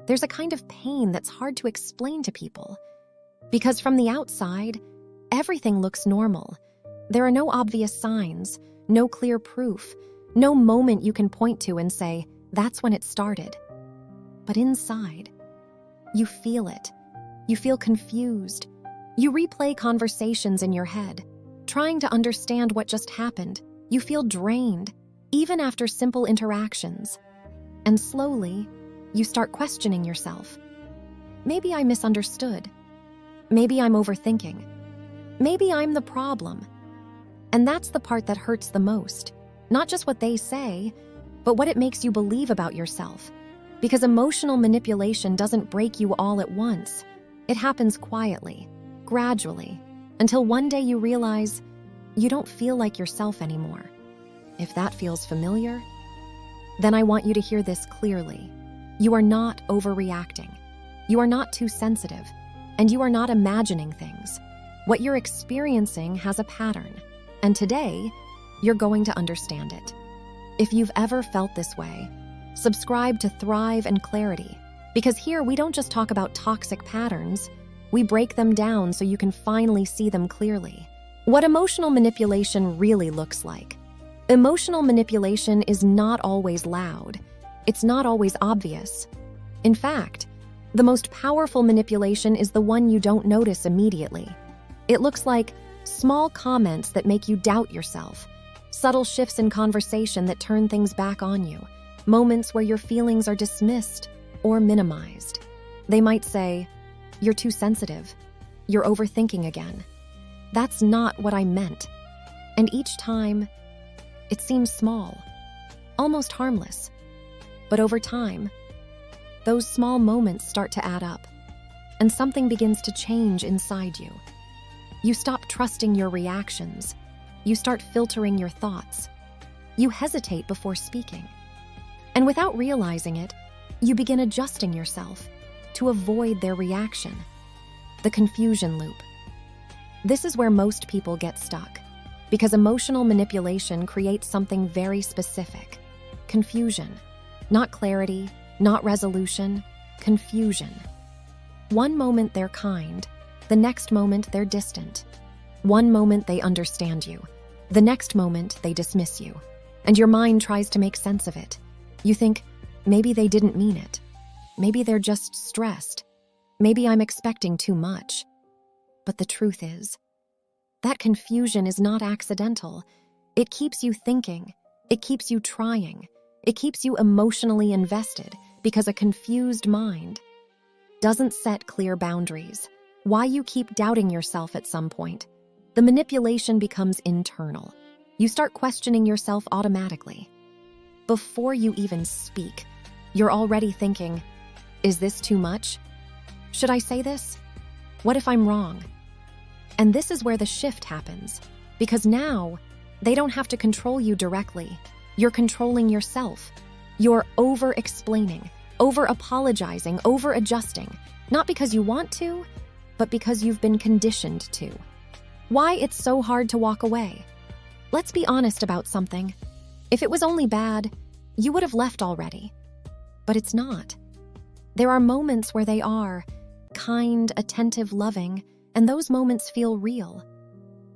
there's a kind of pain that's hard to explain to people. Because from the outside, everything looks normal. There are no obvious signs, no clear proof, no moment you can point to and say, that's when it started. But inside, you feel it. You feel confused. You replay conversations in your head, trying to understand what just happened. You feel drained, even after simple interactions. And slowly, you start questioning yourself. Maybe I misunderstood. Maybe I'm overthinking. Maybe I'm the problem. And that's the part that hurts the most. Not just what they say, but what it makes you believe about yourself. Because emotional manipulation doesn't break you all at once. It happens quietly, gradually, until one day you realize you don't feel like yourself anymore. If that feels familiar, then I want you to hear this clearly. You are not overreacting. You are not too sensitive, and you are not imagining things. What you're experiencing has a pattern, and today, you're going to understand it. If you've ever felt this way, subscribe to Thrive and Clarity, because here we don't just talk about toxic patterns, we break them down so you can finally see them clearly. What emotional manipulation really looks like. Emotional manipulation is not always loud. It's not always obvious. In fact, the most powerful manipulation is the one you don't notice immediately. It looks like small comments that make you doubt yourself, subtle shifts in conversation that turn things back on you, moments where your feelings are dismissed or minimized. They might say, "You're too sensitive. You're overthinking again. That's not what I meant." And each time, it seems small, almost harmless. But over time, those small moments start to add up, and something begins to change inside you. You stop trusting your reactions. You start filtering your thoughts. You hesitate before speaking. And without realizing it, you begin adjusting yourself to avoid their reaction. The confusion loop. This is where most people get stuck, because emotional manipulation creates something very specific. Confusion. Not clarity, not resolution, confusion. One moment they're kind, the next moment they're distant. One moment they understand you, the next moment they dismiss you. And your mind tries to make sense of it. You think, maybe they didn't mean it. Maybe they're just stressed. Maybe I'm expecting too much. But the truth is, that confusion is not accidental. It keeps you thinking. It keeps you trying. It keeps you emotionally invested because a confused mind doesn't set clear boundaries. Why you keep doubting yourself at some point. The manipulation becomes internal. You start questioning yourself automatically. Before you even speak, you're already thinking, is this too much? Should I say this? What if I'm wrong? And this is where the shift happens, because now they don't have to control you directly. You're controlling yourself. You're over-explaining, over-apologizing, over-adjusting, not because you want to, but because you've been conditioned to. Why it's so hard to walk away. Let's be honest about something. If it was only bad, you would have left already. But it's not. There are moments where they are kind, attentive, loving, and those moments feel real.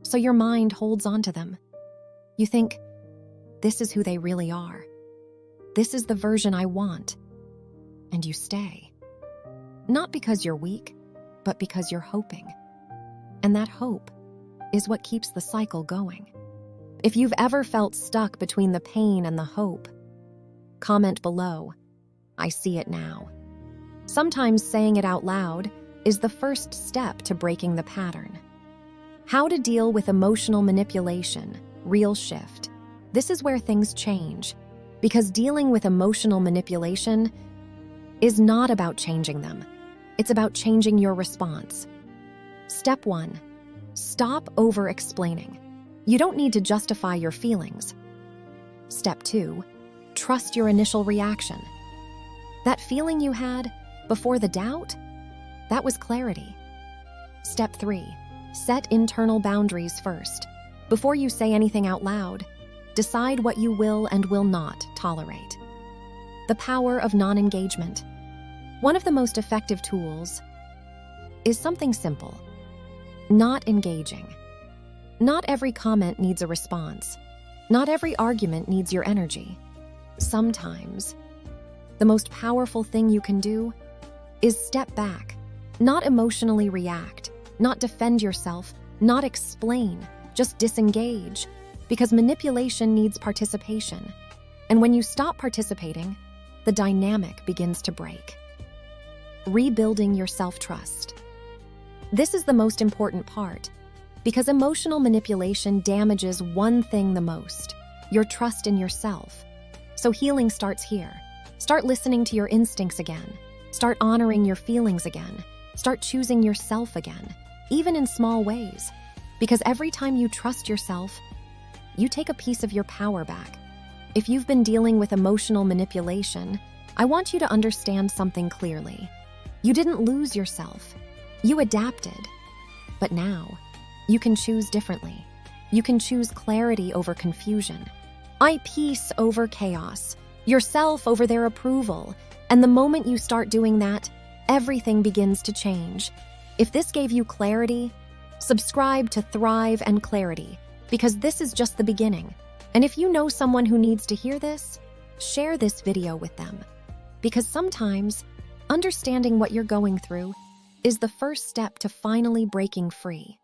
So your mind holds on to them. You think, this is who they really are. This is the version I want. And you stay. Not because you're weak, but because you're hoping. And that hope is what keeps the cycle going. If you've ever felt stuck between the pain and the hope, comment below. I see it now. Sometimes saying it out loud is the first step to breaking the pattern. How to deal with emotional manipulation, real shift. This is where things change, because dealing with emotional manipulation is not about changing them. It's about changing your response. Step 1, stop over-explaining. You don't need to justify your feelings. Step 2, trust your initial reaction. That feeling you had before the doubt, that was clarity. Step 3, set internal boundaries first. Before you say anything out loud, decide what you will and will not tolerate. The power of non-engagement. One of the most effective tools is something simple: not engaging. Not every comment needs a response. Not every argument needs your energy. Sometimes, the most powerful thing you can do is step back, not emotionally react, not defend yourself, not explain, just disengage, because manipulation needs participation. And when you stop participating, the dynamic begins to break. Rebuilding your self-trust. This is the most important part, because emotional manipulation damages one thing the most: your trust in yourself. So healing starts here. Start listening to your instincts again. Start honoring your feelings again. Start choosing yourself again, even in small ways. Because every time you trust yourself, you take a piece of your power back. If you've been dealing with emotional manipulation, I want you to understand something clearly. You didn't lose yourself. You adapted. But now, you can choose differently. You can choose clarity over confusion, peace over chaos, yourself over their approval. And the moment you start doing that, everything begins to change. If this gave you clarity, subscribe to Thrive and Clarity, because this is just the beginning. And if you know someone who needs to hear this, share this video with them. Because sometimes, understanding what you're going through is the first step to finally breaking free.